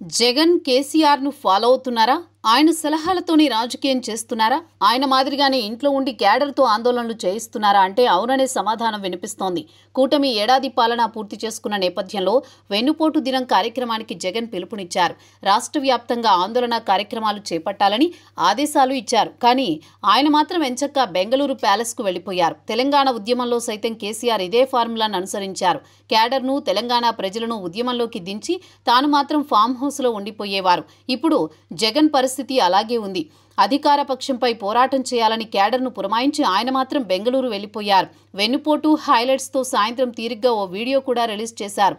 జగన్ కేసీఆర్ ను ఫాలో అవుతున్నారా? ఆయన సలహాలతోనే రాజకీయం చేస్తున్నారా? ఆయన మాదిరిగానే ఇంట్లో ఉండి క్యాడర్తో ఆందోళనలు చేయిస్తున్నారా అంటే అవుననే సమాధానం వినిపిస్తోంది. కూటమి ఏడాది పాలన పూర్తి చేసుకున్న నేపథ్యంలో వెన్నుపోటు దినం కార్యక్రమానికి జగన్ పిలుపునిచ్చారు. రాష్ట్ర వ్యాప్తంగా ఆందోళన కార్యక్రమాలు చేపట్టాలని ఆదేశాలు ఇచ్చారు. కానీ ఆయన మాత్రం ఎంచక్కా బెంగళూరు ప్యాలెస్ కు వెళ్లిపోయారు. తెలంగాణ ఉద్యమంలో సైతం కేసీఆర్ ఇదే ఫార్ములాను అనుసరించారు. క్యాడర్ను, తెలంగాణ ప్రజలను ఉద్యమంలోకి దించి తాను మాత్రం ఫామ్ హౌస్ లో ఉండిపోయేవారు. ఇప్పుడు జగన్ పరిస్థితి అలాగే ఉంది. అధికార పక్షంపై పోరాటం చేయాలని క్యాడర్ను పురమాయించి ఆయన మాత్రం బెంగళూరు వెళ్లిపోయారు. వెన్నుపోటు హైలైట్స్తో సాయంత్రం తీరిగ్గా ఓ వీడియో కూడా రిలీజ్ చేశారు.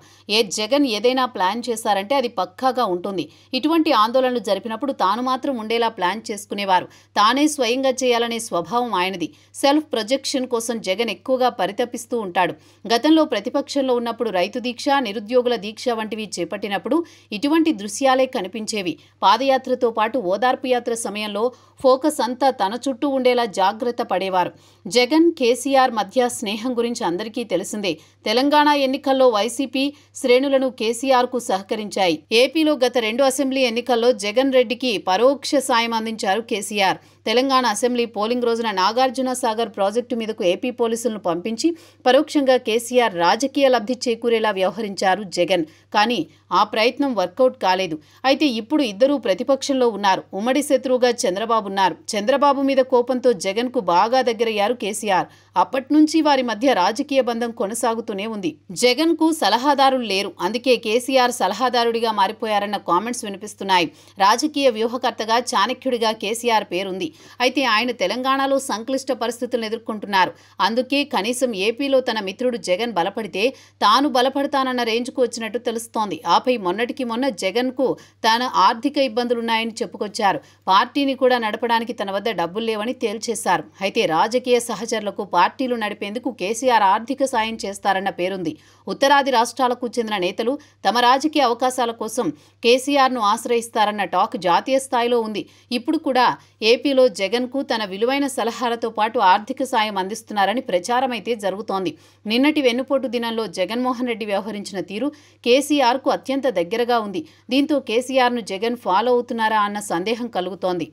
జగన్ ఏదైనా ప్లాన్ చేశారంటే అది పక్కాగా ఉంటుంది. ఇటువంటి ఆందోళనలు జరిపినప్పుడు తాను మాత్రం ఉండేలా ప్లాన్ చేసుకునేవారు. తానే స్వయంగా చేయాలనే స్వభావం ఆయనది. సెల్ఫ్ ప్రొజెక్షన్ కోసం జగన్ ఎక్కువగా పరితపిస్తూ ఉంటాడు. గతంలో ప్రతిపక్షంలో ఉన్నప్పుడు రైతు దీక్ష, నిరుద్యోగుల దీక్ష వంటివి చేపట్టినప్పుడు ఇటువంటి దృశ్యాలే కనిపించేవి. పాదయాత్రతో పాటు ఓదార్పు యాత్ర సమయంలో ఫోకస్ అంతా తన చుట్టూ ఉండేలా జాగ్రత్త పడేవారు. జగన్, కేసీఆర్ మధ్య స్నేహం గురించి అందరికీ తెలిసిందే. తెలంగాణ ఎన్నికల్లో వైసీపీ శ్రేణులను కేసీఆర్ కు సహకరించాయి. ఏపీలో గత 2 అసెంబ్లీ ఎన్నికల్లో జగన్ రెడ్డికి పరోక్ష సాయం అందించారు కేసీఆర్. తెలంగాణ అసెంబ్లీ పోలింగ్ రోజున నాగార్జున సాగర్ ప్రాజెక్టు మీదకు ఏపీ పోలీసులను పంపించి పరోక్షంగా కేసీఆర్ రాజకీయ లబ్ధి చేకూరేలా వ్యవహరించారు జగన్. కానీ ఆ ప్రయత్నం వర్కౌట్ కాలేదు. అయితే ఇప్పుడు ఇద్దరూ ప్రతిపక్షంలో ఉన్నారు. ఉమ్మడి శత్రువుగా చంద్రబాబు ఉన్నారు. చంద్రబాబు మీద కోపంతో జగన్ కు బాగా దగ్గరయ్యారు కేసీఆర్. అప్పటి నుంచి వారి మధ్య రాజకీయ బంధం కొనసాగుతూనే ఉంది. జగన్ కు సలహాదారులు లేరు. అందుకే కేసీఆర్ సలహాదారుడిగా మారిపోయారన్న కామెంట్స్ వినిపిస్తున్నాయి. రాజకీయ వ్యూహకర్తగా, చాణక్యుడిగా కేసీఆర్ పేరుంది. అయితే ఆయన తెలంగాణలో సంక్లిష్ట పరిస్థితులను ఎదుర్కొంటున్నారు. అందుకే కనీసం ఏపీలో తన మిత్రుడు జగన్ బలపడితే తాను బలపడతానన్న రేంజ్కు వచ్చినట్టు తెలుస్తోంది. ఆపై మొన్నటికి మొన్న జగన్ కు తన ఆర్థిక ఇబ్బందులున్నాయని చెప్పుకొచ్చారు. పార్టీని కూడా నడపడానికి తన వద్ద డబ్బులు లేవని తేల్చేశారు. అయితే రాజకీయ సహచరులకు పార్టీలు నడిపేందుకు కేసీఆర్ ఆర్థిక సాయం చేస్తారన్న పేరుంది. ఉత్తరాది రాష్ట్రాలకు చెందిన నేతలు తమ రాజకీయ అవకాశాల కోసం కేసీఆర్ ను ఆశ్రయిస్తారన్న టాక్ జాతీయ స్థాయిలో ఉంది. ఇప్పుడు కూడా ఏపీలో జగన్ కు తన విలువైన సలహాలతో పాటు ఆర్థిక సాయం అందిస్తున్నారని ప్రచారం అయితే జరుగుతోంది. నిన్నటి వెన్నుపోటు దినంలో జగన్మోహన్ రెడ్డి వ్యవహరించిన తీరు కేసీఆర్ కు అత్యంత దగ్గరగా ఉంది. దీంతో కేసీఆర్ ను జగన్ ఫాలో అవుతున్నారా అన్న సందేహం కలుగుతోంది.